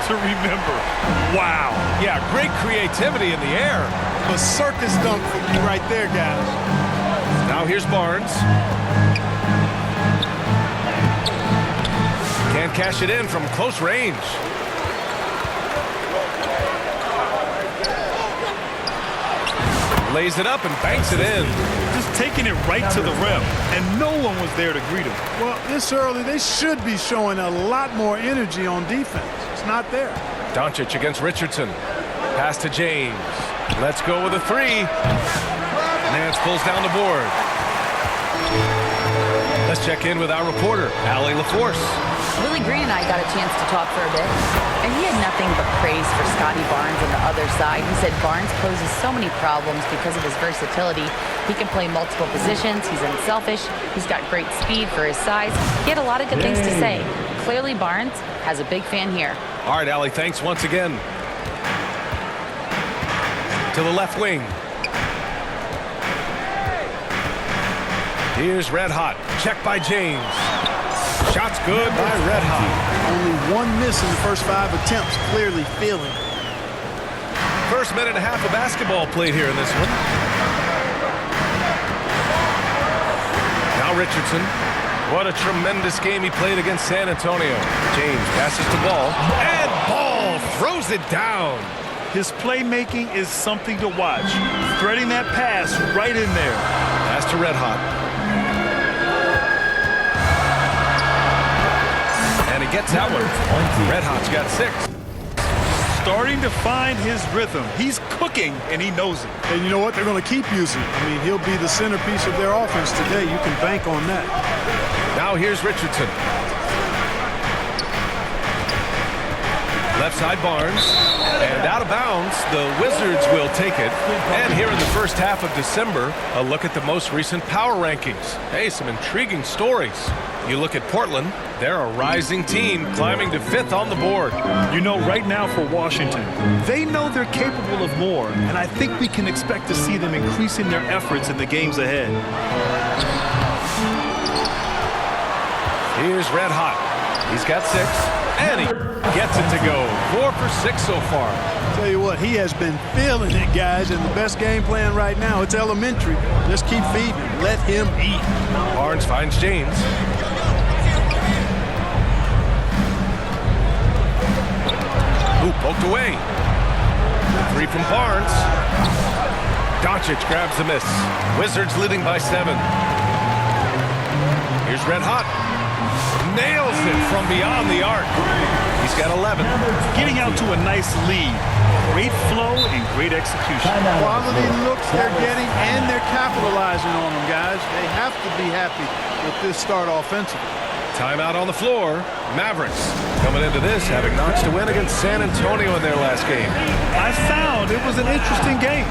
to remember. Wow. Yeah, great creativity in the air. A circus dunk for you right there, guys. Now here's Barnes. Can't cash it in from close range. Lays it up and banks it in. Just taking it right to the rim, and no one was there to greet him. Well, this early, they should be showing a lot more energy on defense. It's not there. Doncic against Richardson. Pass to James. Let's go with a three. Nance pulls down the board. Let's check in with our reporter, Allie LaForce. Willie Green and I got a chance to talk for a bit, and he had nothing but praise for Scotty Barnes on the other side. He said Barnes poses so many problems because of his versatility. He can play multiple positions. He's unselfish. He's got great speed for his size. He had a lot of good things to say. Clearly, Barnes has a big fan here. All right, Allie, thanks once again. To the left wing. Here's Red Hot. Check by James. Shot's good by Red Hot. Only one miss in the first 5 attempts. Clearly feeling. First minute and a half of basketball played here in this one. Now Richardson. What a tremendous game he played against San Antonio. James passes the ball. And Ball throws it down. His playmaking is something to watch. Threading that pass right in there. Pass to Red Hot. And he gets that one. Red Hot's got 6. Starting to find his rhythm. He's cooking, and he knows it. And you know what? They're going to keep using him. I mean, he'll be the centerpiece of their offense today. You can bank on that. Now here's Richardson. Left side Barnes. And out of bounds, the Wizards will take it. And here in the first half of December, a look at the most recent power rankings. Hey, some intriguing stories. You look at Portland, they're a rising team climbing to 5th on the board. You know, right now for Washington, they know they're capable of more, and I think we can expect to see them increasing their efforts in the games ahead. Here's Red Hot. He's got 6, and he gets it to go. 4 for 6 so far. Tell you what, he has been feeling it, guys, and the best game plan right now, it's elementary. Just keep feeding him. Let him eat. Barnes finds James. Ooh, poked away. 3 from Barnes. Doncic grabs the miss. Wizards leading by 7. Here's Red Hot. Nails it from beyond the arc. He's got 11. Getting out to a nice lead. Great flow and great execution. Quality looks they're getting, and they're capitalizing on them, guys. They have to be happy with this start offensively. Timeout on the floor. Mavericks coming into this having notched a win against San Antonio in their last game. I found it was an interesting game.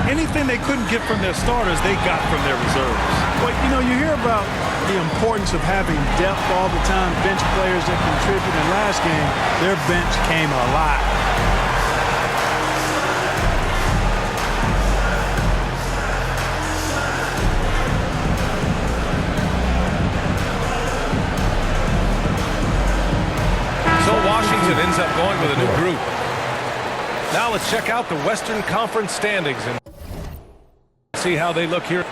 Anything they couldn't get from their starters, they got from their reserves. Well, you know, you hear about the importance of having depth all the time, bench players that contribute. In last game, their bench came alive. So Washington ends up going with a new group. Now let's check out the Western Conference standings and see how they look here.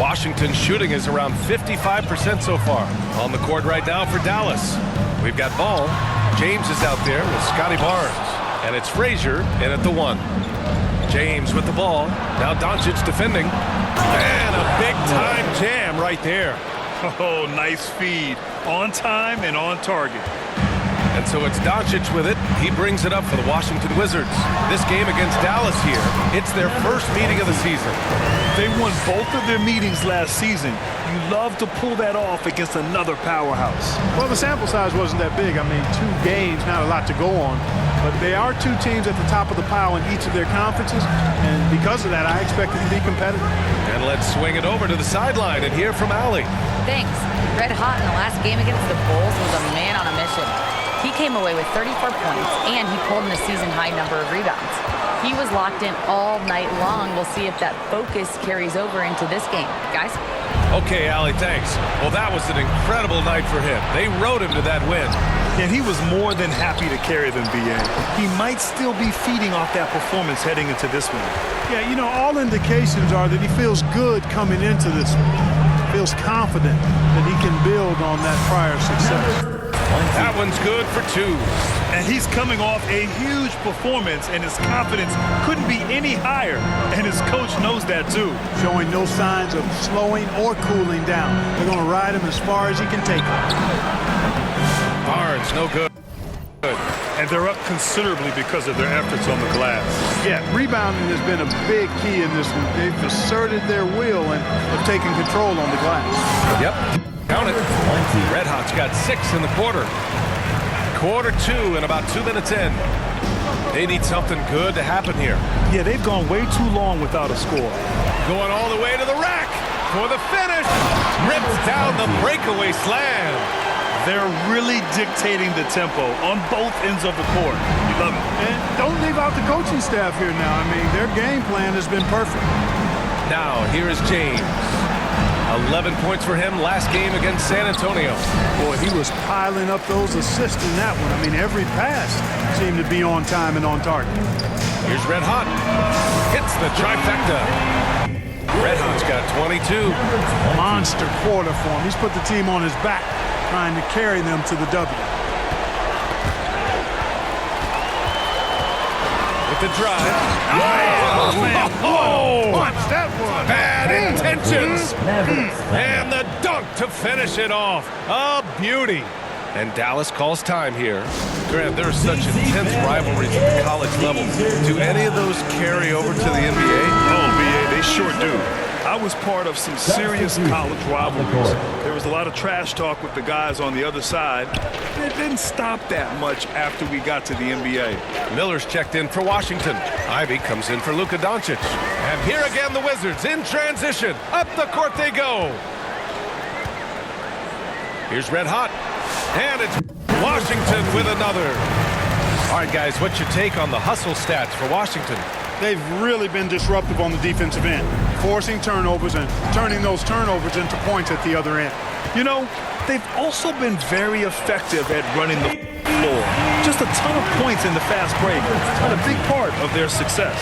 Washington's shooting is around 55% so far. On the court right now for Dallas. We've got Ball. James is out there with Scotty Barnes. And it's Frazier in at the 1. James with the ball. Now Doncic defending. And a big-time jam right there. Oh, nice feed. On time and on target. And so it's Doncic with it. He brings it up for the Washington Wizards. This game against Dallas here, it's their first meeting of the season. They won both of their meetings last season. You love to pull that off against another powerhouse. Well, the sample size wasn't that big. I mean, 2 games, not a lot to go on. But they are 2 teams at the top of the pile in each of their conferences. And because of that, I expect them to be competitive. And let's swing it over to the sideline and hear from Allie. Thanks. Red Hot in the last game against the Bulls was a man on a mission. He came away with 34 points, and he pulled in a season-high number of rebounds. He was locked in all night long. We'll see if that focus carries over into this game. Guys? Okay, Allie, thanks. Well, that was an incredible night for him. They rode him to that win. And he was more than happy to carry them, B.A. He might still be feeding off that performance heading into this one. Yeah, you know, all indications are that he feels good coming into this one. Feels confident that he can build on that prior success. That one's good for 2. And he's coming off a huge performance, and his confidence couldn't be any higher. And his coach knows that, too. Showing no signs of slowing or cooling down. They're going to ride him as far as he can take him. Barnes, no good. And they're up considerably because of their efforts on the glass. Yeah, rebounding has been a big key in this one. They've asserted their will and have taken control on the glass. Yep, count it. Red Hot's got 6 in the quarter. Quarter 2 and about 2 minutes in. They need something good to happen here. Yeah, they've gone way too long without a score. Going all the way to the rack for the finish. Rips down the breakaway slam. They're really dictating the tempo on both ends of the court. You love it. And don't leave out the coaching staff here now. I mean, their game plan has been perfect. Now, here is James. 11 points for him last game against San Antonio. Boy, he was piling up those assists in that one. I mean, every pass seemed to be on time and on target. Here's Red Hot. Hits the trifecta. Red Hot's got 22. Monster quarter for him. He's put the team on his back, trying to carry them to the W. With the drive. Oh, man. Oh! Watch that one. Bad intentions. And the dunk to finish it off. A beauty. And Dallas calls time here. Grant, there's such intense rivalries at the college level. Do any of those carry over to the NBA? Oh, B.A., they sure do. I was part of some serious college rivalries. There was a lot of trash talk with the guys on the other side. It didn't stop that much after we got to the NBA. Miller's checked in for Washington. Ivy comes in for Luka Doncic. And here again the Wizards in transition. Up the court they go. Here's Red Hot. And it's Washington with another. All right, guys, what's your take on the hustle stats for Washington? They've really been disruptive on the defensive end, forcing turnovers and turning those turnovers into points at the other end. You know, they've also been very effective at running the floor. Just a ton of points in the fast break. It's been a big part of their success.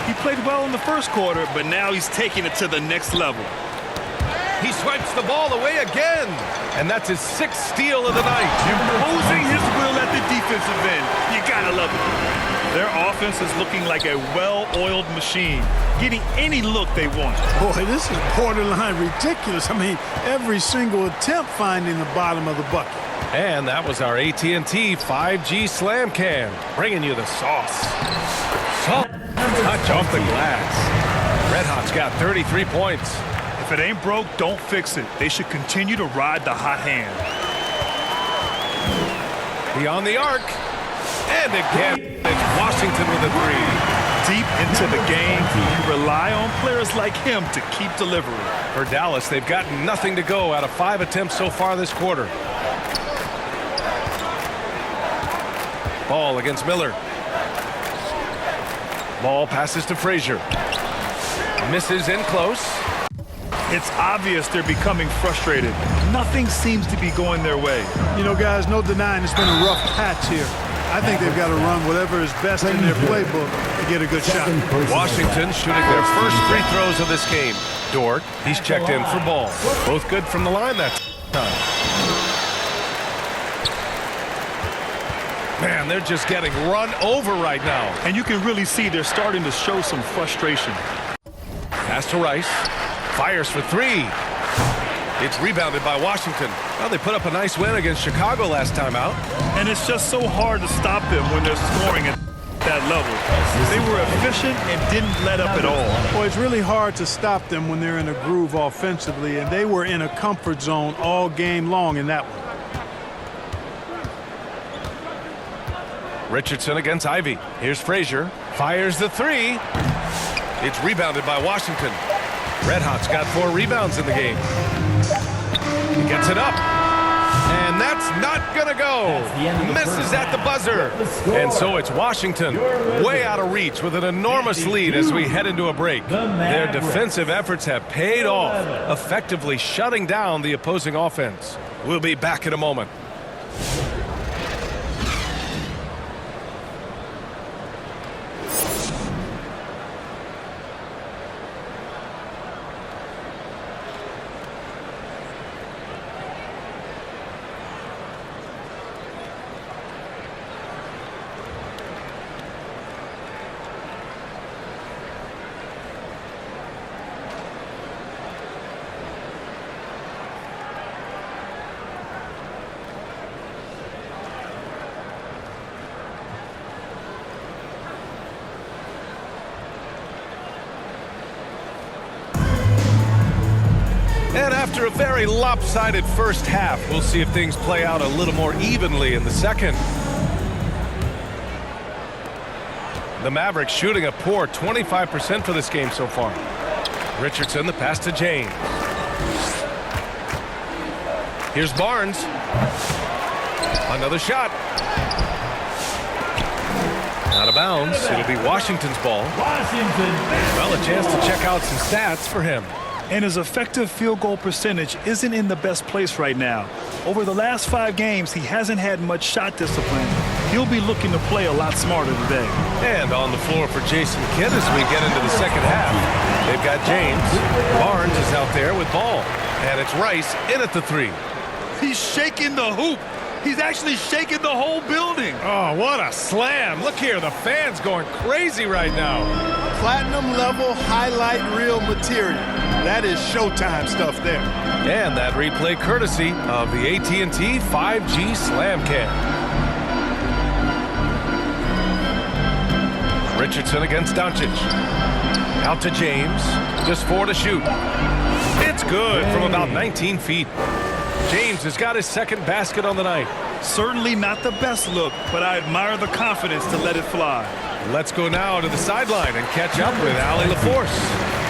He played well in the first quarter, but now he's taking it to the next level. He swipes the ball away again. And that's his 6th steal of the night. Imposing his will at the defensive end. You gotta love it. Their offense is looking like a well-oiled machine, getting any look they want. Boy, this is borderline ridiculous. I mean, every single attempt finding the bottom of the bucket. And that was our AT&T 5G Slam Cam, bringing you the sauce. Soft touch off the glass. Red Hot's got 33 points. If it ain't broke, don't fix it. They should continue to ride the hot hand. Beyond the arc. And again, it's Washington with a 3. Deep into the game, you rely on players like him to keep delivering. For Dallas, they've got nothing to go out of 5 attempts so far this quarter. Ball against Miller. Ball passes to Frazier. Misses in close. It's obvious they're becoming frustrated. Nothing seems to be going their way. You know, guys, no denying it's been a rough patch here. I think they've got to run whatever is best in their playbook to get a good shot. Washington shooting their first free throws of this game. Dort, he's checked in for Ball. Both good from the line that time. Man, they're just getting run over right now. And you can really see they're starting to show some frustration. Pass to Rice. Fires for 3. It's rebounded by Washington. Well, they put up a nice win against Chicago last time out. And it's just so hard to stop them when they're scoring at that level. They were efficient and didn't let up at all. Well, it's really hard to stop them when they're in a groove offensively, and they were in a comfort zone all game long in that one. Richardson against Ivy. Here's Frazier. Fires the 3. It's rebounded by Washington. Red Hot's got 4 rebounds in the game. He gets it up. And And that's not going to go. Misses at the buzzer. And so it's Washington way out of reach with an enormous lead as we head into a break. Their defensive efforts have paid off, effectively shutting down the opposing offense. We'll be back in a moment. And after a very lopsided first half, we'll see if things play out a little more evenly in the second. The Mavericks shooting a poor 25% for this game so far. Richardson, the pass to James. Here's Barnes. Another shot. Out of bounds. It'll be Washington's ball. Well, a chance to check out some stats for him. And his effective field goal percentage isn't in the best place right now. Over the last 5 games, he hasn't had much shot discipline. He'll be looking to play a lot smarter today. And on the floor for Jason Kidd as we get into the second half. They've got James. Barnes is out there with ball. And it's Rice in at the 3. He's shaking the hoop. He's actually shaking the whole building. Oh, what a slam. Look here, the fans going crazy right now. Platinum level highlight reel material. That is Showtime stuff there. And that replay courtesy of the AT&T 5G Slam Cam. Richardson against Doncic. Out to James. Just 4 to shoot. It's good from about 19 feet. James has got his second basket on the night. Certainly not the best look, but I admire the confidence to let it fly. Let's go now to the sideline and catch up with Allie LaForce.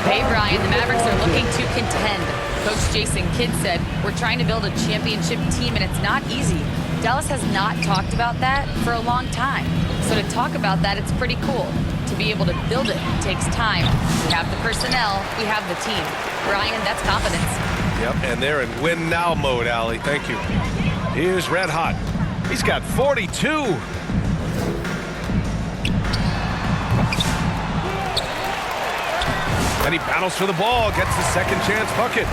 Hey, Brian, the Mavericks are looking to contend. Coach Jason Kidd said, we're trying to build a championship team, and it's not easy. Dallas has not talked about that for a long time. So to talk about that, it's pretty cool. To be able to build it takes time. We have the personnel, we have the team. Brian, that's confidence. Yep, and they're in win now mode, Allie. Thank you. Here's Red Hot. He's got 42. And he battles for the ball, gets the second chance bucket.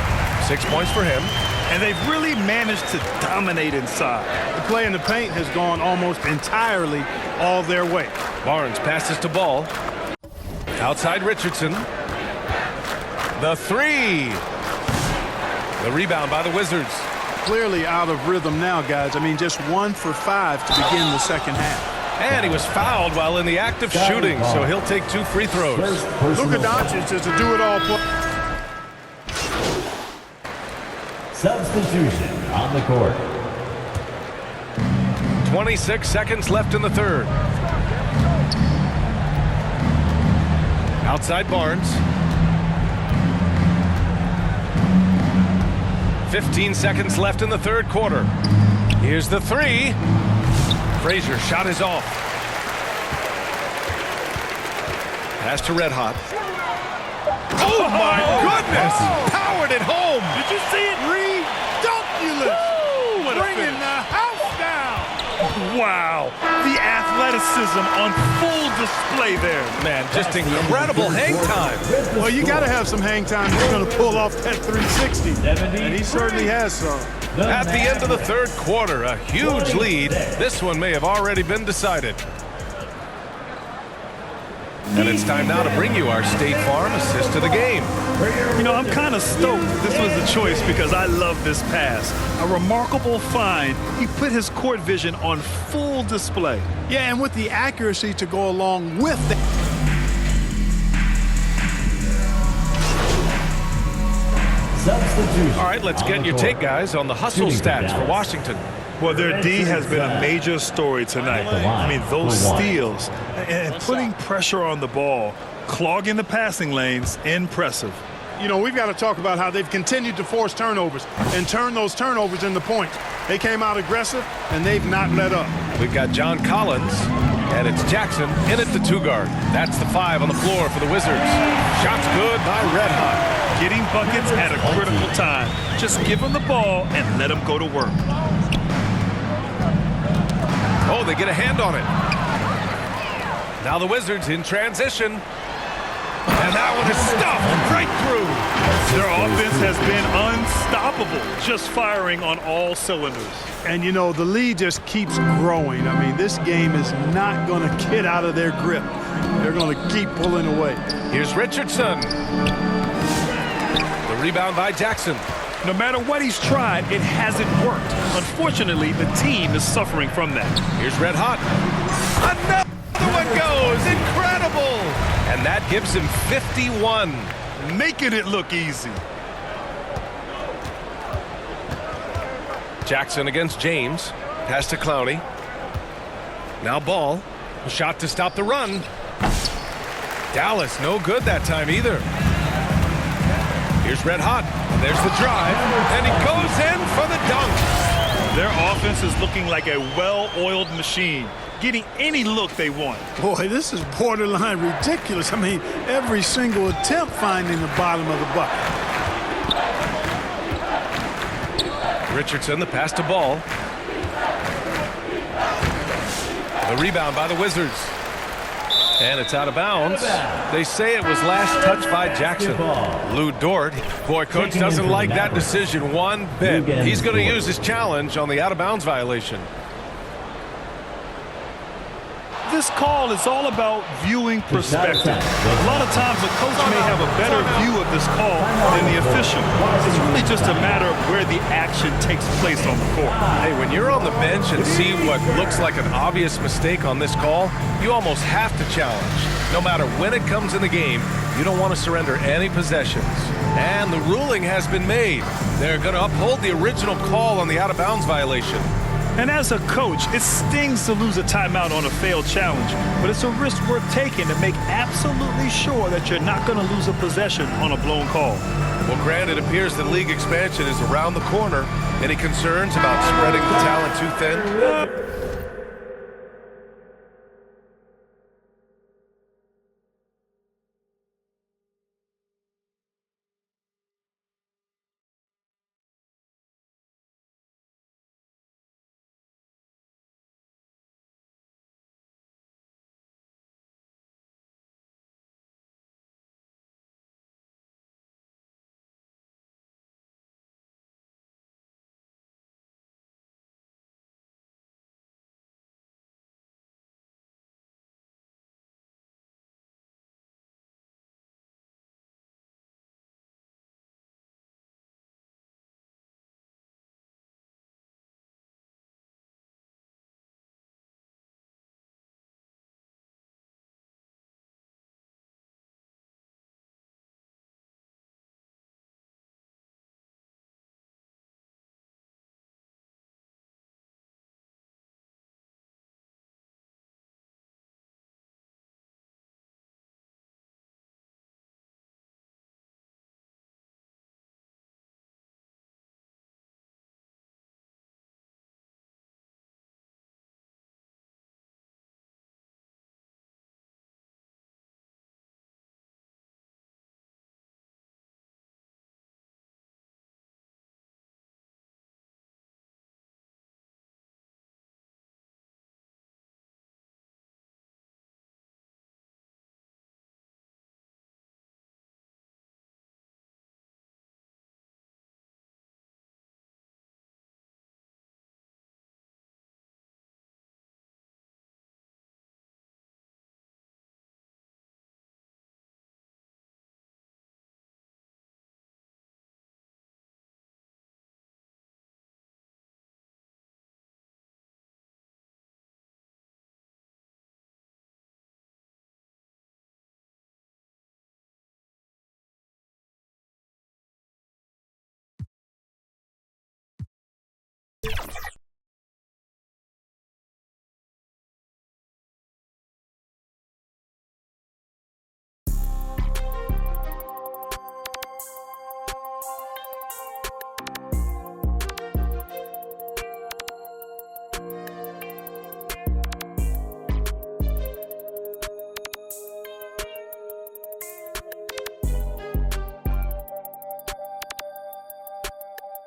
6 points for him. And they've really managed to dominate inside. The play in the paint has gone almost entirely all their way. Barnes passes to Ball. Outside Richardson. The 3. The rebound by the Wizards. Clearly out of rhythm now, guys. I mean, just 1 for 5 to begin the second half. And he was fouled while in the act of shooting, so he'll take 2 free throws. Luka Doncic is a do-it-all player. Substitution on the court. 26 seconds left in the third. Outside Barnes. 15 seconds left in the third quarter. Here's the 3. Frazier shot is off. Pass to Red Hot. Oh my goodness! Powered it home! Did you see it? Redunculous! Bringing the house down! Wow. The athleticism on full display there. Man, just incredible hang time. Well, you got to have some hang time if you're going to pull off that 360. And he certainly has some. At the end of the third quarter, a huge lead. This one may have already been decided. And it's time now to bring you our State Farm assist to the game. You know, I'm kind of stoked this was the choice because I love this pass. A remarkable find. He put his court vision on full display. Yeah, and with the accuracy to go along with that. Substitution. All right, let's get your take, guys, on the hustle stats for Washington. Well, their D has been a major story tonight. I mean, those steals and putting pressure on the ball, clogging the passing lanes, impressive. You know, we've got to talk about how they've continued to force turnovers and turn those turnovers into points. They came out aggressive, and they've not let up. We've got John Collins, and it's Jackson in at the 2 guard. That's the 5 on the floor for the Wizards. Shots good by Red Hot. Getting buckets at a critical time. Just give them the ball and let them go to work. Oh, they get a hand on it. Now the Wizards in transition. And that one is stuffed right through. Their offense has been unstoppable, just firing on all cylinders. And, you know, the lead just keeps growing. I mean, this game is not going to get out of their grip. They're going to keep pulling away. Here's Richardson. The rebound by Jackson. No matter what he's tried, it hasn't worked. Unfortunately, the team is suffering from that. Here's Red Hot. Another one goes. Incredible. And that gives him 51. Making it look easy. Jackson against James. Pass to Clowney. Now Ball. A shot to stop the run. Dallas no good that time either. Here's Red Hot. There's the drive. And he goes in for the dunk. Their offense is looking like a well-oiled machine, getting any look they want. Boy, this is borderline ridiculous. I mean, every single attempt finding the bottom of the bucket. Richardson, the pass to Ball. The rebound by the Wizards. And it's out of bounds. They say it was last touched by Jackson. Lou Dort. Boy, coach doesn't like that decision one bit. He's going to use his challenge on the out-of-bounds violation. This call is all about viewing perspective. A lot of times a coach may have a better view of this call than the official. It's really just a matter of where the action takes place on the court. Hey, when you're on the bench and see what looks like an obvious mistake on this call, you almost have to challenge. No matter when it comes in the game, you don't want to surrender any possessions. And the ruling has been made. They're going to uphold the original call on the out-of-bounds violation. And as a coach, it stings to lose a timeout on a failed challenge, but it's a risk worth taking to make absolutely sure that you're not going to lose a possession on a blown call. Well, Grant, it appears that league expansion is around the corner. Any concerns about spreading the talent too thin?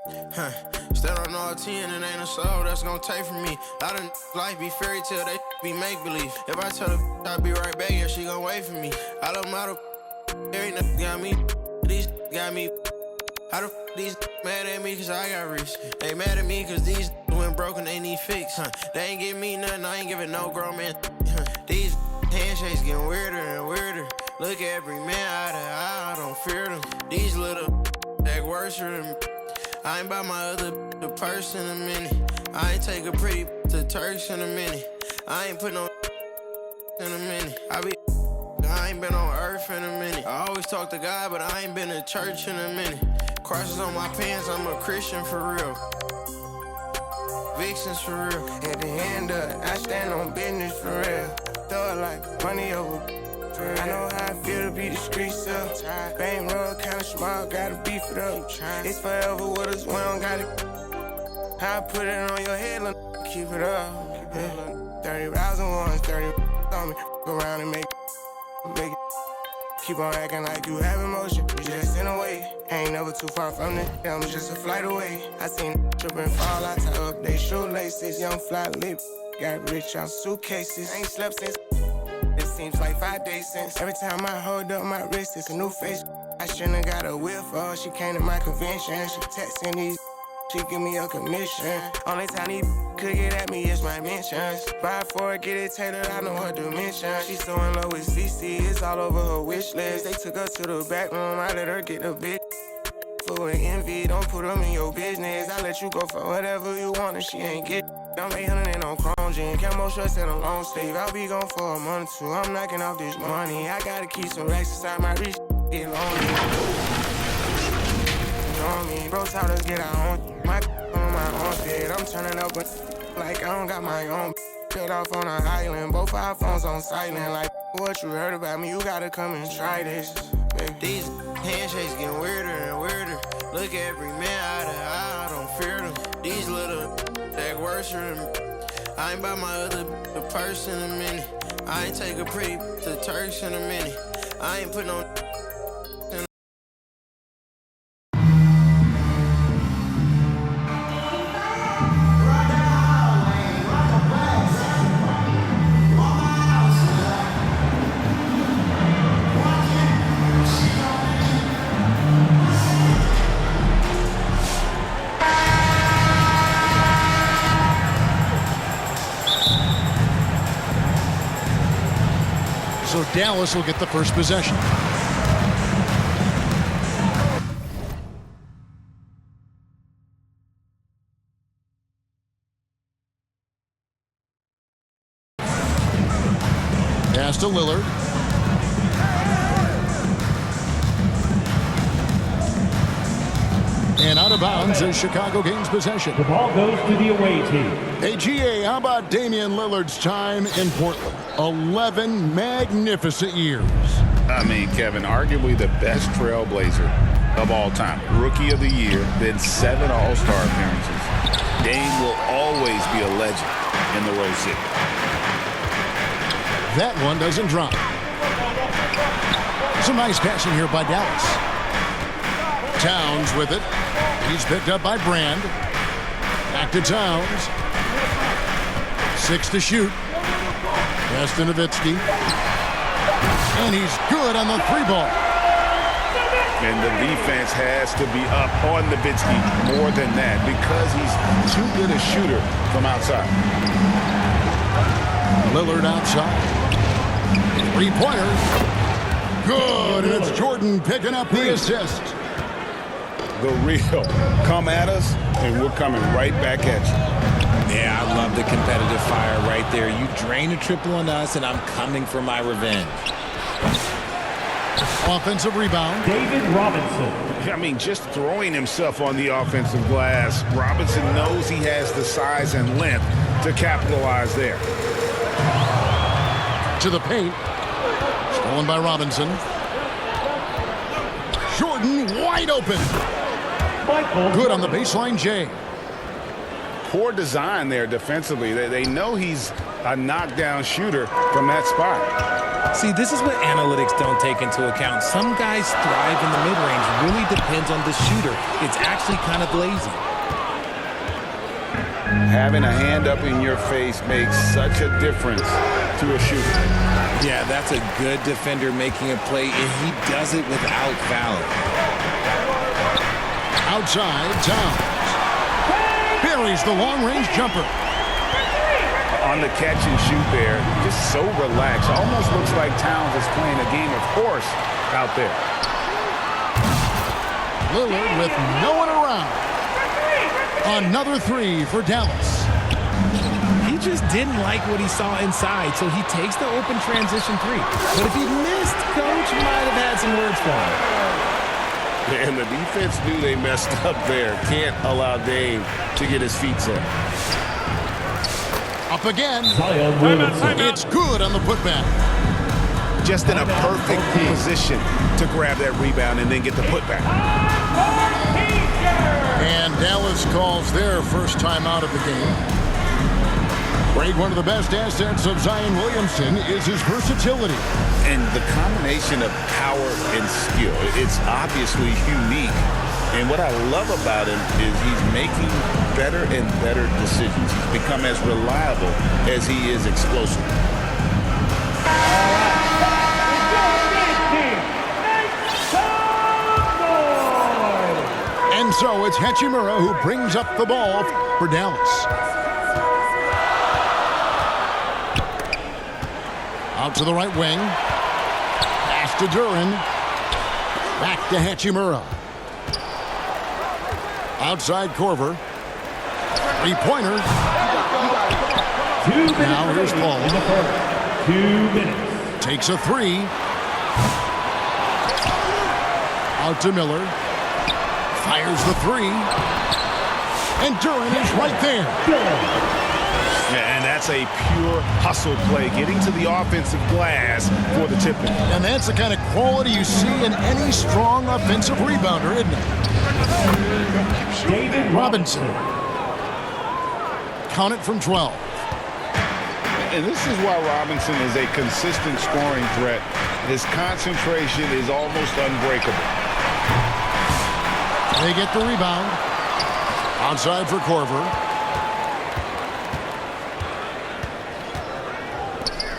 Stand on all 10 and ain't a soul that's gonna take from me. I done life be fairy tale, they be make believe. If I tell her I'll be right back, yeah, she gon' wait for me. I don't matter, there ain't nothing got me. These got me. How the these mad at me cause I got rich? They mad at me cause these went broken, they need fix. They ain't give me nothing, I ain't giving no grown man. These handshakes getting weirder and weirder. Look at every man eye to eye, I don't fear them. These little act worse than I ain't buy my other purse in a minute. I ain't take a pretty to Turks in a minute. I ain't put no in a minute. I ain't been on earth in a minute. I always talk to God, but I ain't been to church in a minute. Crosses on my pants, I'm a Christian for real. Vixens for real. At the end of it, I stand on business for real. Throw it like money over. I know how I feel to be the streets up. Fame road kinda small, gotta beef it up. It's forever with us, we don't got it. I put it on your head, keep it up. 30,000 ones, 30 on me. Go around and make it. Keep on acting like you have emotion, you just in a way. Ain't never too far from this, I'm just a flight away. I seen trip and fall, I tie up they shoelaces. Young fly lip, got rich out suitcases. Ain't slept since. It seems like 5 days since. Every time I hold up my wrist, it's a new face. I shouldn't have got a whip for her. She came to my convention. She texting these. She give me a commission. Only time these could get at me is my mentions. Buy for it, get it tailored, I know her dimension. She's so in love with CC, it's all over her wish list. They took her to the back room, I let her get the big. Full of envy, don't put them in your business. I let you go for whatever you want and she ain't get. I'm 800 and on chrome jean, camo shorts and a long sleeve. I'll be gone for a month or two, I'm knocking off this money. I gotta keep some racks inside my reach, get lonely. You know me, bro taught us get our own. My on my own bed, I'm turning up but like I don't got my own. Built off on an island, both our phones on silent. Like what you heard about me, you gotta come and try this. Baby. These handshakes getting weirder and weirder. Look at every man eye to eye, I don't fear them. These little act worse than I ain't buy my other purse in a minute. I ain't take a pretty to Turks in a minute. I ain't put no. So Dallas will get the first possession. Pass to Lillard. And out of bounds as Chicago gains possession. The ball goes to the away team. Hey, GA, how about Damian Lillard's time in Portland? 11 magnificent years. I mean, Kevin, arguably the best trailblazer of all time. Rookie of the year, then 7 All-Star appearances. Dame will always be a legend in the Rose City. That one doesn't drop. Some nice passing here by Dallas. Towns with it. He's picked up by Brand. Back to Towns. 6 to shoot. Pass to Nowitzki. And he's good on the 3-ball. And the defense has to be up on Nowitzki more than that because he's too good a shooter from outside. Lillard outside. 3-pointer. Good. And it's Jordan picking up the assist. The real. Come at us, and we're coming right back at you. Yeah, I love the competitive fire right there. You drain a triple on us, and I'm coming for my revenge. Offensive rebound. David Robinson. I mean, just throwing himself on the offensive glass. Robinson knows he has the size and length to capitalize there. To the paint. Stolen by Robinson. Jordan wide open. Good on the baseline, Jay. Poor design there defensively. They know he's a knockdown shooter from that spot. See, this is what analytics don't take into account. Some guys thrive in the mid-range. Really depends on the shooter. It's actually kind of lazy. Having a hand up in your face makes such a difference to a shooter. Yeah, that's a good defender making a play, and he does it without fouling. Outside, Towns. Buries the long-range jumper. On the catch and shoot there, just so relaxed. Almost looks like Towns is playing a game of horse out there. Lillard with no one around. Another three for Dallas. He just didn't like what he saw inside, so he takes the open transition three. But if he missed, Coach might have had some words for him. And the defense knew they messed up there. Can't allow Dame to get his feet set. Up again. Zion Williamson. It's good on the putback. Just in a perfect position to grab that rebound and then get the putback. And Dallas calls their first time out of the game. Greg, one of the best assets of Zion Williamson is his versatility. And the combination of power and skill, it's obviously unique. And what I love about him is he's making better and better decisions. He's become as reliable as he is explosive. And so it's Hachimura who brings up the ball for Dallas. Out to the right wing. Pass to Duren. Back to Hachimura. Outside Korver. Three-pointer. 2 minutes Now here's Paul. in the first. 2 minutes. Takes a three. Out to Miller. Fires the three. And Duren is right there. Yeah, and that's a pure hustle play, getting to the offensive glass for the tip-in. And that's the kind of quality you see in any strong offensive rebounder, isn't it? David Robinson. Count it from 12. And this is why Robinson is a consistent scoring threat. His concentration is almost unbreakable. They get the rebound. Outside for Korver.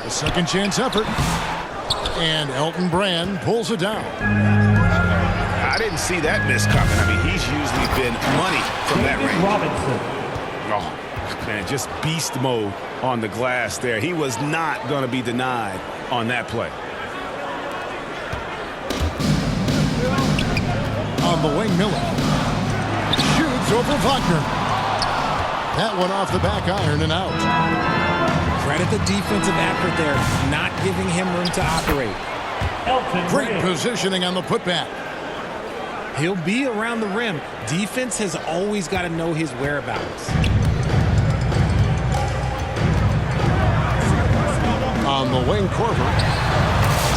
A second chance effort. And Elton Brand pulls it down. I didn't see that miss coming. I mean, he's usually been money from that David range. Robinson. Oh, man, just beast mode on the glass there. He was not going to be denied on that play. On the wing, Miller. Shoots over Wagner. That one off the back iron and out. Credit the defensive effort there, not giving him room to operate. Elton Great Brand. positioning on the putback. He'll be around the rim. Defense has always got to know his whereabouts. On the wing, Korver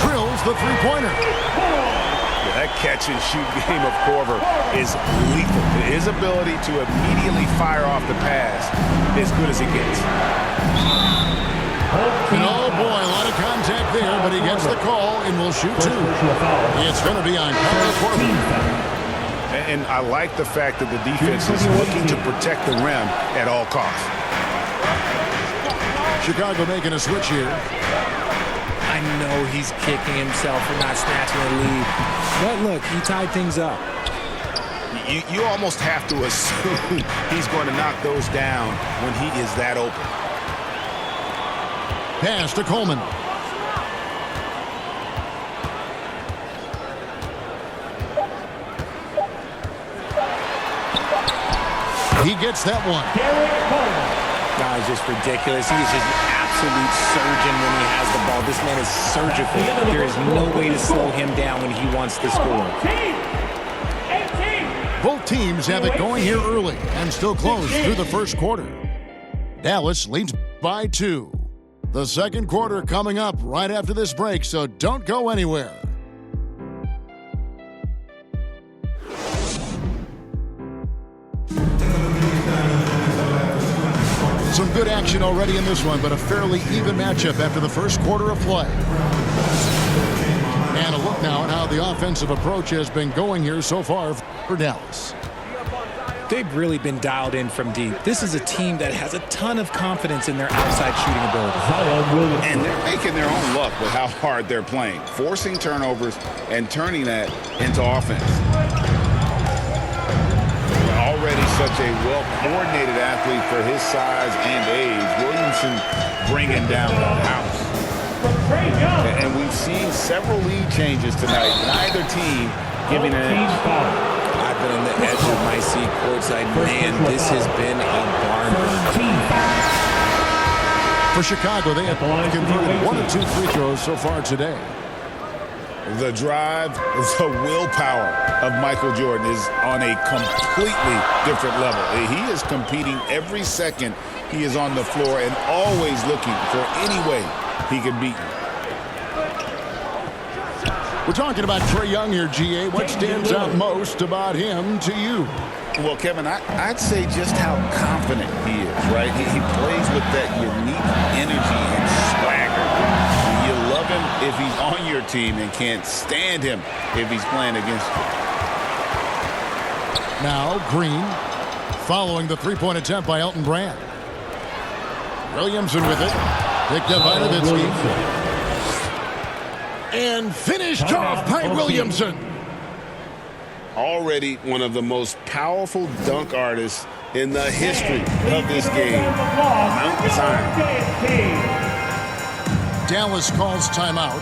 drills the three-pointer. That catch and shoot game of Korver is lethal. His ability to immediately fire off the pass as good as it gets. And oh boy, a lot of contact there, but he gets the call and will shoot two. It's going to be on Kyle Korver. And I like the fact that the defense is looking to protect the rim at all costs. Chicago making a switch here. I know he's kicking himself for not snatching the lead. But look, he tied things up. You almost have to assume he's going to knock those down when he is that open. Pass to Coleman. He gets that one. Derek Coleman. That is just ridiculous. He is just an absolute surgeon when he has the ball. This man is surgical. There is no way to slow him down when he wants to score. Both teams have it going here early and still close through the first quarter. Dallas leads by 2. The second quarter coming up right after this break, so don't go anywhere. Some good action already in this one, but a fairly even matchup after the first quarter of play. And a look now at how the offensive approach has been going here so far for Dallas. They've really been dialed in from deep. This is a team that has a ton of confidence in their outside shooting ability. And they're making their own luck with how hard they're playing, forcing turnovers and turning that into offense. Already such a well-coordinated athlete for his size and age. Williamson bringing down the house. And we've seen several lead changes tonight. Neither team giving an edge. I've been on the edge of my seat courtside. Man, this has been a barn burner. For Chicago, they have converted 1 of 2 free throws so far today. The drive, the willpower of Michael Jordan is on a completely different level. He is competing every second he is on the floor and always looking for any way he can beat you. We're talking about Trae Young here, GA. What stands out most about him to you? Well, Kevin, I'd say just how confident he is, right? He plays with that unique energy and swagger. You love him if he's on your team and can't stand him if he's playing against you. Now, Green following the three-point attempt by Elton Brand. Williamson with it. Picked up by Nowitzki. And finished off by Williamson. Already one of the most powerful dunk artists in the history of this game. Mount Zion. Dallas calls timeout.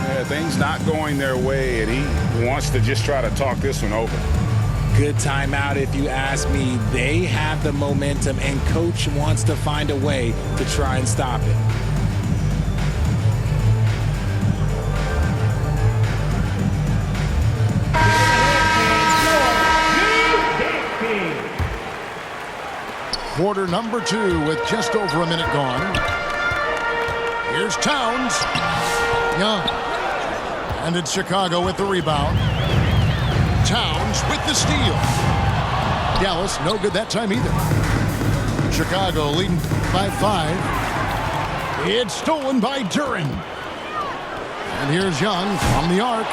Yeah, things not going their way, and he wants to just try to talk this one over. Good timeout if you ask me. They have the momentum, and coach wants to find a way to try and stop it. Quarter number 2 with just over a minute gone. Here's Towns. Young. And it's Chicago with the rebound. Towns with the steal. Dallas no good that time either. Chicago leading by 5. It's stolen by Duren. And here's Young from the arc.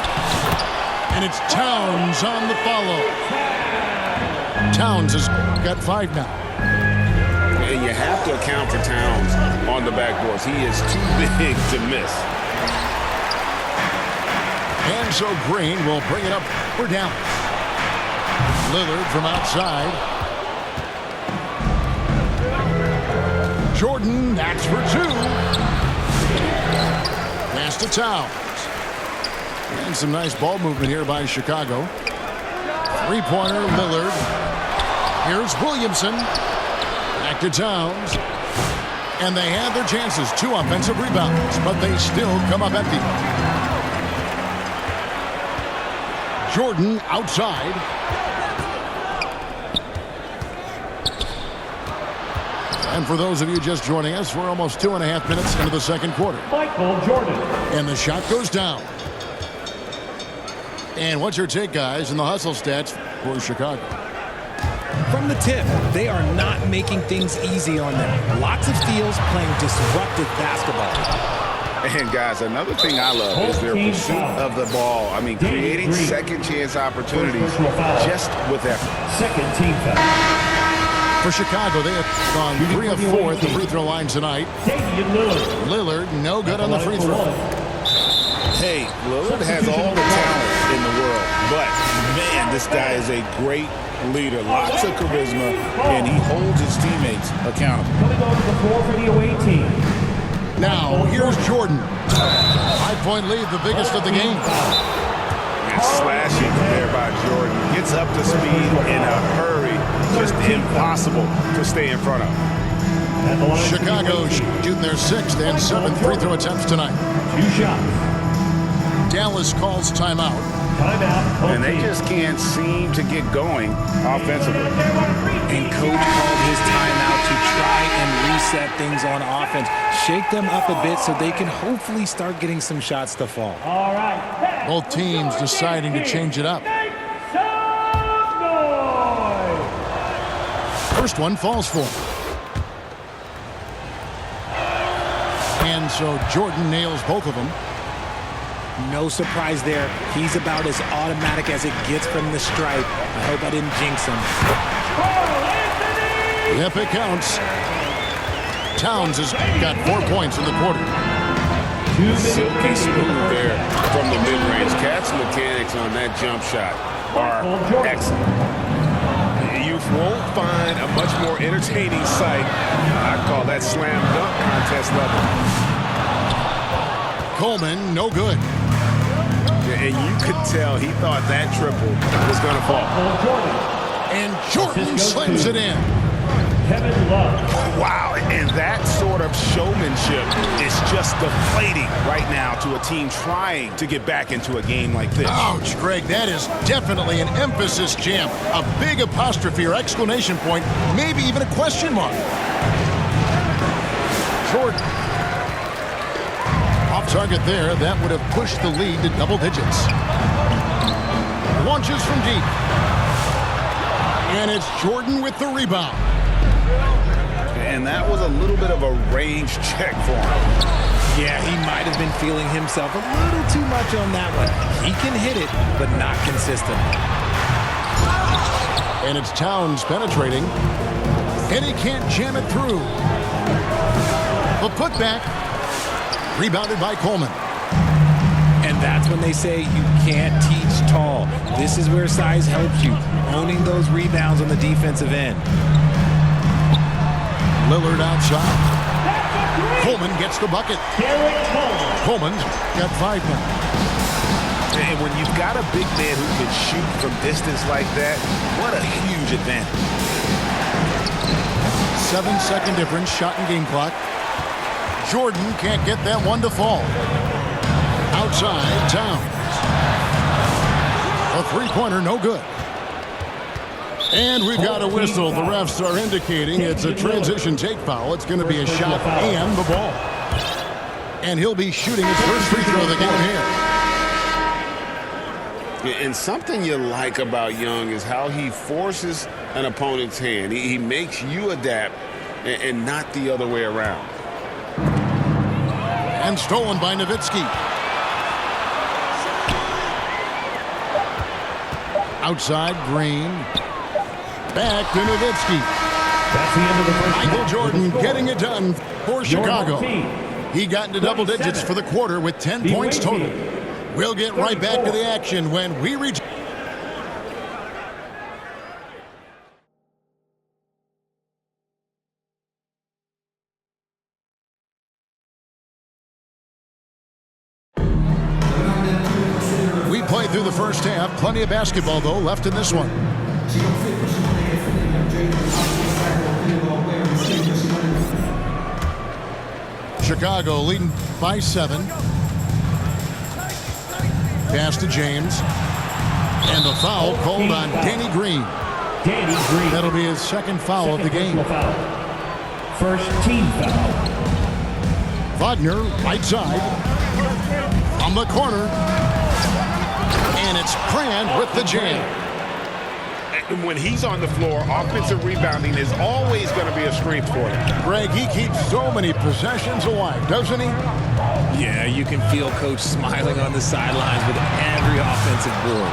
And it's Towns on the follow. Towns has got 5 now. And you have to account for Towns on the backboards. He is too big to miss. And so Green will bring it up for Dallas. Lillard from outside. Jordan, that's for 2. Pass to Towns. And some nice ball movement here by Chicago. Three-pointer, Lillard. Here's Williamson. Back to Towns. And they had their chances. 2 offensive rebounds, but they still come up empty. Jordan outside. And for those of you just joining us, we're almost 2.5 minutes into the second quarter. Michael Jordan. And the shot goes down. And what's your take, guys, in the hustle stats for Chicago? From the tip, they are not making things easy on them. Lots of steals, playing disruptive basketball. And, guys, another thing I love is their pursuit of the ball. I mean, creating second-chance opportunities just with effort. Second team foul. For Chicago, they have gone 3 of 4 at the free throw line tonight. Lillard, no good on the free throw. Hey, Lillard has all the talent in the world, but, man, this guy is a great leader. Lots of charisma, and he holds his teammates accountable. Coming over the floor for the away team. Now, here's Jordan. 5-point lead, the biggest of the game. And slashing there by Jordan. Gets up to speed in a hurry. Just impossible to stay in front of. Chicago shooting their 6th and 7th free throw attempts tonight. 2 shots. Dallas calls timeout. Timeout. And they just can't seem to get going offensively. And coach called his timeout to try and reset things on offense. Shake them up a bit so they can hopefully start getting some shots to fall. All right. Both teams deciding to change it up. First one falls for him. And so Jordan nails both of them. No surprise there. He's about as automatic as it gets from the stripe. I hope I didn't jinx him. Yep, it counts. Towns has got 4 points in the quarter. Silky smooth there from the mid-range. Cat's mechanics on that jump shot are excellent. You won't find a much more entertaining sight. I call that slam dunk contest level. Coleman, no good. And you could tell he thought that triple was going to fall. And Jordan slams it in. Kevin Love. Wow, and that sort of showmanship is just deflating right now to a team trying to get back into a game like this. Ouch, Greg, that is definitely an emphasis jam. A big apostrophe or exclamation point, maybe even a question mark. Jordan. Off target there, that would have pushed the lead to double digits. Launches from deep. And it's Jordan with the rebound. And that was a little bit of a range check for him. Yeah, he might have been feeling himself a little too much on that one. He can hit it, but not consistent. And it's Towns penetrating. And he can't jam it through. A putback. Rebounded by Coleman. And that's when they say you can't teach tall. This is where size helps you. Owning those rebounds on the defensive end. Lillard outside. Coleman gets the bucket. Coleman's got 5 now. And when you've got a big man who can shoot from distance like that, what a huge advantage. 7-second difference, shot and game clock. Jordan can't get that one to fall. Outside, Towns. A three-pointer, no good. And we've got a whistle. The refs are indicating it's a transition take foul. It's going to be a shot and the ball. And he'll be shooting his first free throw of the game here. And something you like about Young is how he forces an opponent's hand. He makes you adapt and not the other way around. And stolen by Nowitzki. Outside, Green. Back to Nowitzki. That's the end of the first. Michael Jordan getting it done for Chicago. He got into double digits for the quarter with 10 points total. We'll get right back to the action when we reach. We played through the first half. Plenty of basketball, though, left in this one. Chicago leading by 7. Pass to James. And the foul called on Danny Green. Danny Green. That'll be his second foul of the game. First team foul. Wagner, right side. On the corner. And it's Brand with the jam. And when he's on the floor, offensive rebounding is always going to be a strength for him. Greg, he keeps so many possessions alive, doesn't he? Yeah, you can feel Coach smiling on the sidelines with every offensive board.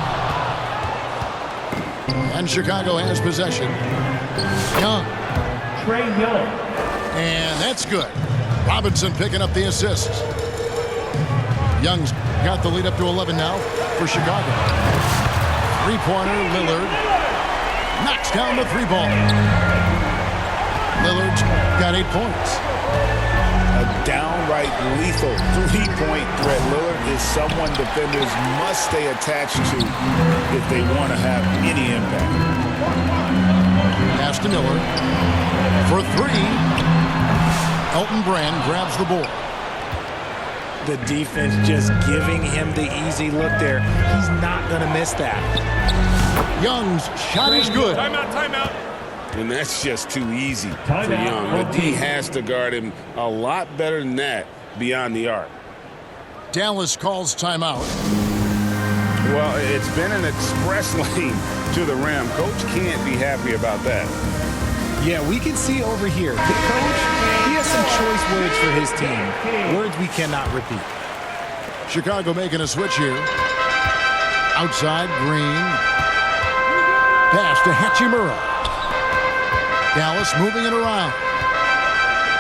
And Chicago has possession. Young. Trey Young. And that's good. Robinson picking up the assists. Young's got the lead up to 11 now for Chicago. Three-pointer, Lillard. Knocks down the 3-ball. Lillard's got 8 points. A downright lethal three-point threat. Lillard is someone defenders must stay attached to if they want to have any impact. Pass to Miller. For 3. Elton Brand grabs the board. The defense just giving him the easy look there. He's not going to miss that. Young's shot is good. Timeout. And that's just too easy for Young. The D has to guard him a lot better than that beyond the arc. Dallas calls timeout. Well, it's been an express lane to the rim. Coach can't be happy about that. Yeah, we can see over here. The coach, he has some choice words for his team. Words we cannot repeat. Chicago making a switch here. Outside, Green. Pass to Hachimura. Dallas moving it around.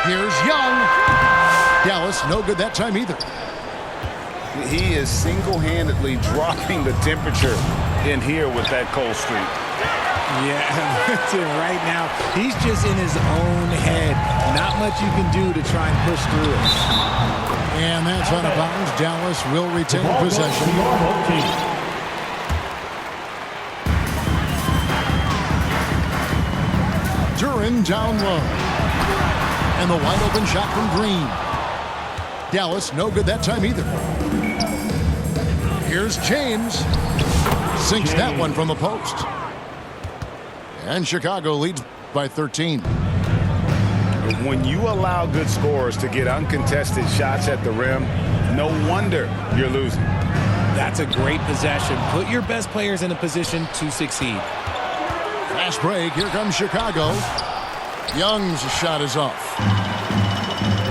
Here's Young. Dallas, no good that time either. He is single-handedly dropping the temperature in here with that cold streak. Yeah, right now, he's just in his own head. Not much you can do to try and push through it. And that's out of bounds. Dallas will retain possession. Duran down low. And the wide open shot from Green. Dallas, no good that time either. Here's James. Sinks that one from the post. And Chicago leads by 13. When you allow good scorers to get uncontested shots at the rim, no wonder you're losing. That's a great possession. Put your best players in a position to succeed. Fast break. Here comes Chicago. Young's shot is off.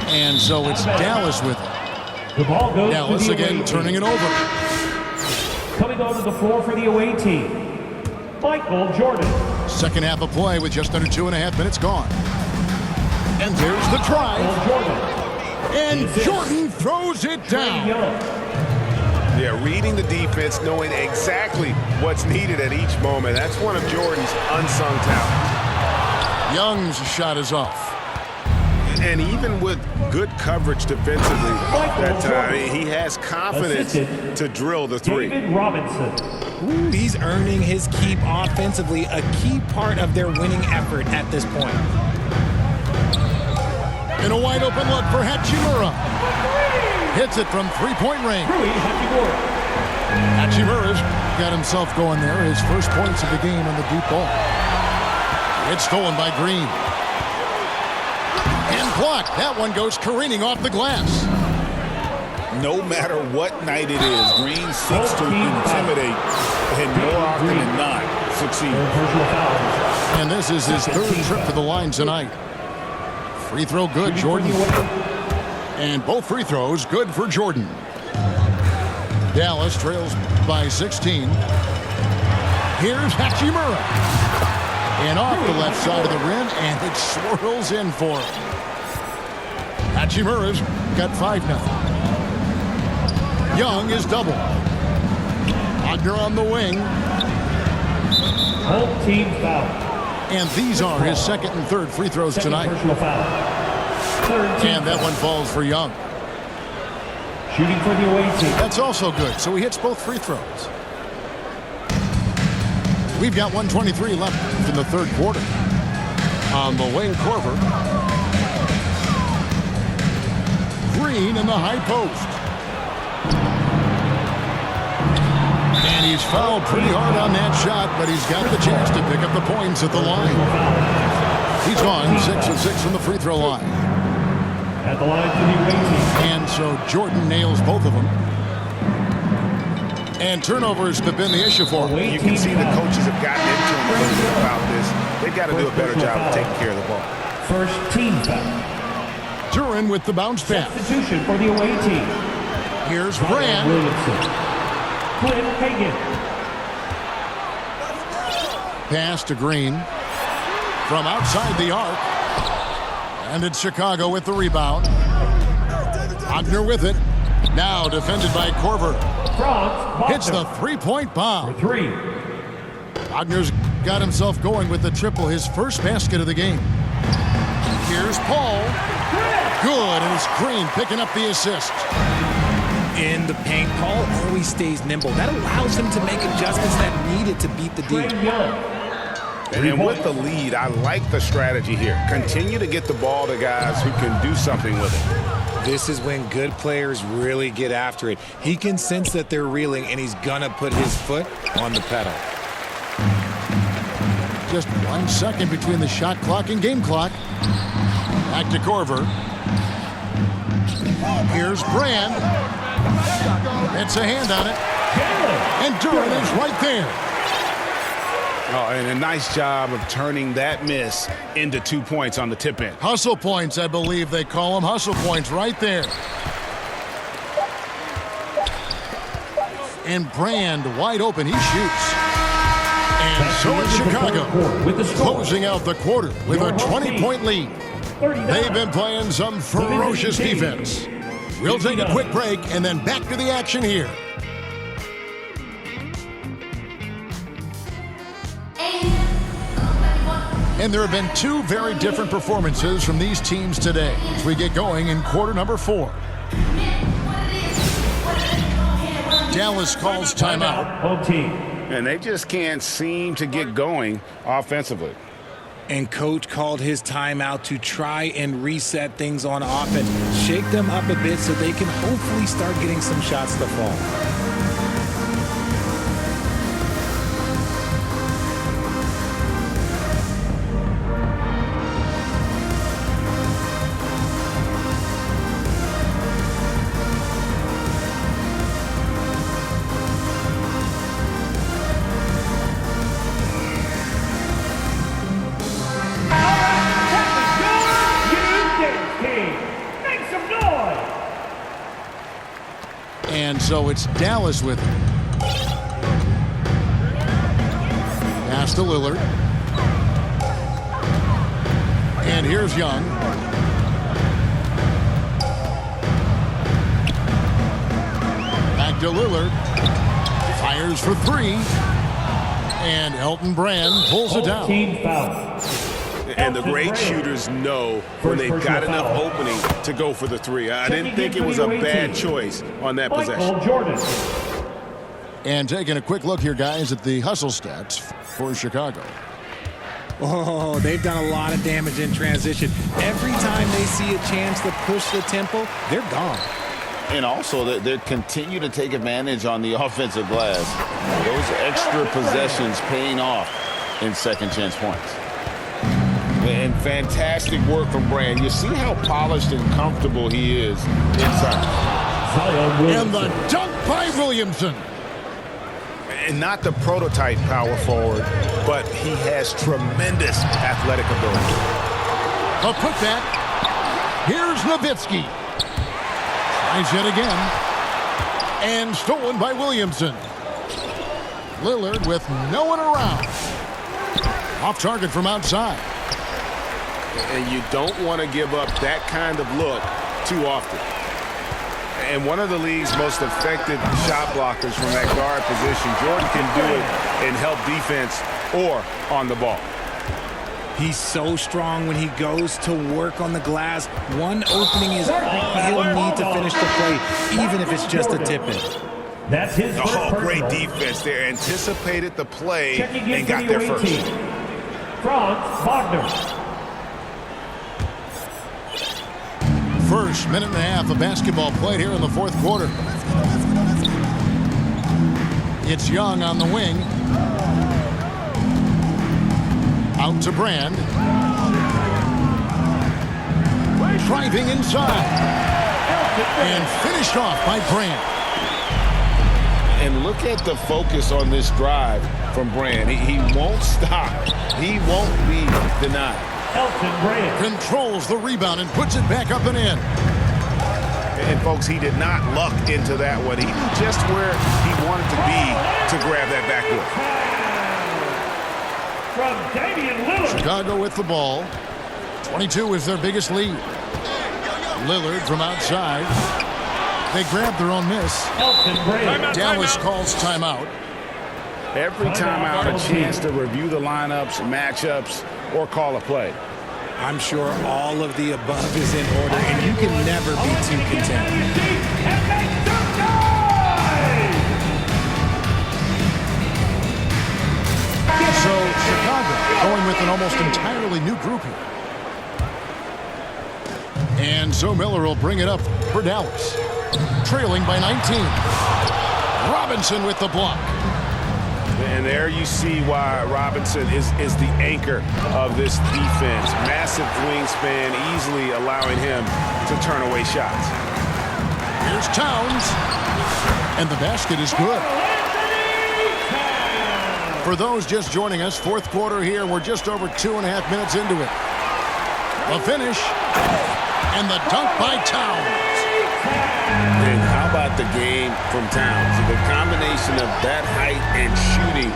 And so it's Dallas with it. The ball goes Dallas to the again away turning team. it over. Coming onto the floor for the away team, Michael Jordan. Second half of play with just under 2.5 minutes gone. And there's the drive. And Jordan throws it down. Yeah, reading the defense, knowing exactly what's needed at each moment. That's one of Jordan's unsung talents. Young's shot is off. And even with good coverage defensively that time, he has confidence to drill the three. David Robinson. Ooh, he's earning his keep offensively, a key part of their winning effort at this point. And a wide open look for Hachimura. Hits it from three-point range. Hachimura's got himself going there. His first points of the game on the deep ball. It's stolen by Green. And blocked. That one goes careening off the glass. No matter what night it is, Green seeks to intimidate and more often than not succeed. And this is his third trip to the line tonight. Free throw good, Jordan. And both free throws good for Jordan. Dallas trails by 16. Here's Hachimura. And off the left side of the rim, and it swirls in for him. Hachimura's got 5-0. Young is double. Wagner on the wing. Whole team foul. And these are his second and third free throws tonight. And that one falls for Young. Shooting for the away team. That's also good. So he hits both free throws. We've got 1:23 left in the third quarter. On the wing, Korver. Green in the high post. And he's fouled pretty hard on that shot, but he's got the chance to pick up the points at the line. He's gone 6 of 6 from the free throw line. At the line for the away team. And so Jordan nails both of them. And turnovers have been the issue for him. You can see the coaches have gotten into him a little bit about this. They've got to do a better job of taking care of the ball. First team foul. Duran with the bounce pass. Substitution for the away team. Here's Brand. Williamson. Clint Hagan. Pass to Green. From outside the arc. And it's Chicago with the rebound. Wagner with it. Now defended by Korver. Hits the three-point bomb. For three. Wagner's got himself going with the triple, his first basket of the game. Here's Paul. Good, and it's Green picking up the assist. In the paint, Paul always stays nimble. That allows him to make adjustments that needed to beat the D. And with the lead, I like the strategy here. Continue to get the ball to guys who can do something with it. This is when good players really get after it. He can sense that they're reeling, and he's gonna put his foot on the pedal. Just 1 second between the shot clock and game clock. Back to Korver. Here's Brand. It's a hand on it. And Duran is right there. Oh, and a nice job of turning that miss into 2 points on the tip in. Hustle points, I believe they call them. Hustle points right there. And Brand wide open. He shoots. And so is Chicago, closing out the quarter with a 20-point lead. They've been playing some ferocious defense. We'll take a quick break and then back to the action here. And there have been two very different performances from these teams today as we get going in quarter number 4. Dallas calls timeout. Home team. And they just can't seem to get going offensively. And coach called his timeout to try and reset things on offense. Shake them up a bit so they can hopefully start getting some shots to fall. And so it's Dallas with it. Pass to Lillard. And here's Young. Back to Lillard. Fires for 3. And Elton Brand pulls it down. Team foul. And the great shooters know when they've got enough opening to go for the 3. I didn't think it was a bad choice on that possession. Jordan. And taking a quick look here, guys, at the hustle stats for Chicago. Oh, they've done a lot of damage in transition. Every time they see a chance to push the tempo, they're gone. And also, they continue to take advantage on the offensive glass. Those extra possessions paying off in second chance points. And fantastic work from Brand. You see how polished and comfortable he is inside. And the dunk by Williamson. And not the prototype power forward, but he has tremendous athletic ability. A putback. Here's Nowitzki. Tries yet again. And stolen by Williamson. Lillard with no one around. Off target from outside. And you don't want to give up that kind of look too often. And one of the league's most effective shot blockers from that guard position, Jordan can do it and help defense or on the ball. He's so strong when he goes to work on the glass. One opening is all he'll need to finish the play, even if it's just a tip-in. That's his first Great personal. defense there. Anticipated the play Checking in and for got the there away first. team. Franz Wagner. First minute and a half of basketball played here in the fourth quarter. It's Young on the wing. Out to Brand. Driving inside. And finished off by Brand. And look at the focus on this drive from Brand. He won't stop. He won't be denied. Elton Brand. Controls the rebound and puts it back up and in. And, folks, he did not luck into that one. He knew just where he wanted to be to grab that backboard. From Damian Lillard. Chicago with the ball. 22 is their biggest lead. Lillard from outside. They grab their own miss. Elton Brand. Dallas calls timeout. Every time out, a chance to review the lineups, matchups, or call a play. I'm sure all of the above is in order, and you can never be too content. So Chicago going with an almost entirely new group here. And Zo Miller will bring it up for Dallas. Trailing by 19. Robinson with the block. And there you see why Robinson is the anchor of this defense. Massive wingspan, easily allowing him to turn away shots. Here's Towns. And the basket is good. For those just joining us, fourth quarter here. We're just over 2.5 minutes into it. The finish and the dunk by Towns. And how about the game from Towns? The combination of that height and shooting,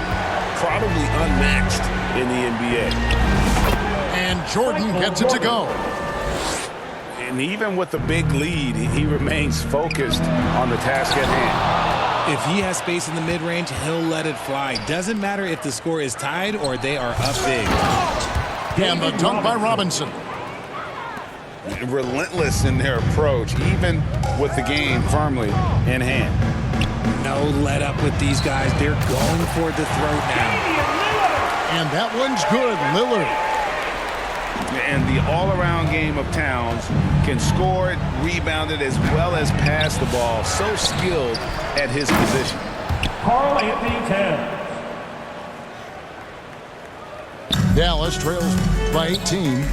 probably unmatched in the NBA. And Jordan gets it to go. And even with the big lead, he remains focused on the task at hand. If he has space in the mid-range, he'll let it fly. Doesn't matter if the score is tied or they are up big. And the dunk by Robinson. Relentless in their approach, even with the game firmly in hand. No let up with these guys. They're going for the throat now. And that one's good, Lillard. And the all-around game of Towns can score it, rebound it, as well as pass the ball. So skilled at his position. Karl Anthony Towns. Dallas trails by 18.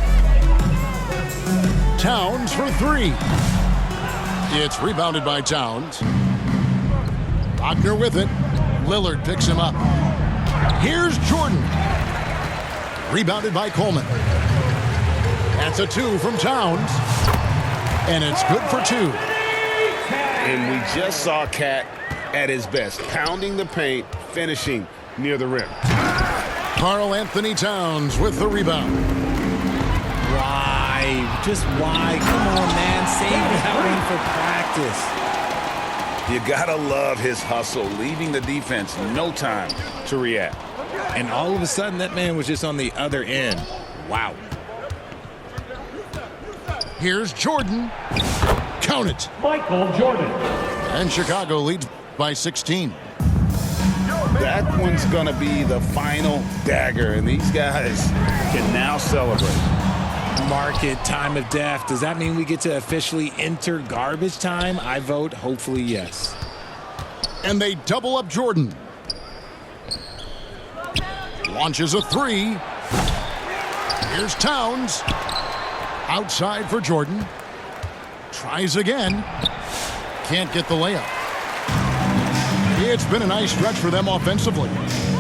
Towns for three. It's rebounded by Towns. Wagner with it. Lillard picks him up. Here's Jordan. Rebounded by Coleman. That's a two from Towns. And it's good for two. And we just saw Cat at his best, pounding the paint, finishing near the rim. Karl Anthony Towns with the rebound. Why? Just why? Come on, man. Save that one for practice. You gotta love his hustle, leaving the defense no time to react. And all of a sudden, that man was just on the other end. Wow. Here's Jordan. Count it. Michael Jordan. And Chicago leads by 16. That one's gonna be the final dagger, and these guys can now celebrate. Market time of death. Does that mean we get to officially enter garbage time? I vote hopefully yes. And they double up Jordan. Launches a three. Here's Towns. Outside for Jordan. Tries again. Can't get the layup. It's been a nice stretch for them offensively.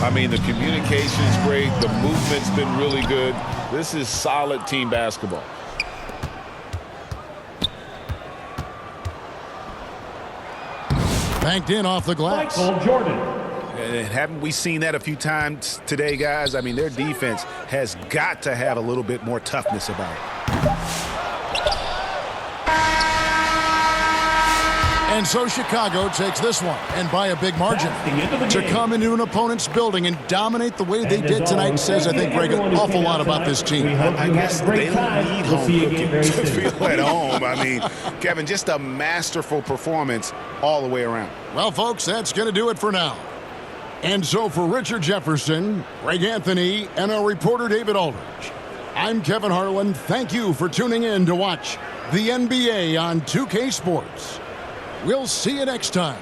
I mean, the communication's great. The movement's been really good. This is solid team basketball. Banked in off the glass. Michael Jordan. And haven't we seen that a few times today, guys? I mean, their defense has got to have a little bit more toughness about it. And so Chicago takes this one, and by a big margin. To come into an opponent's building and dominate the way they did tonight says, I think, Greg, an awful lot about this team. I guess they don't need home cooking to feel at home. I mean, Kevin, just a masterful performance all the way around. Well, folks, that's going to do it for now. And so for Richard Jefferson, Greg Anthony, and our reporter David Aldridge, I'm Kevin Harlan. Thank you for tuning in to watch the NBA on 2K Sports. We'll see you next time.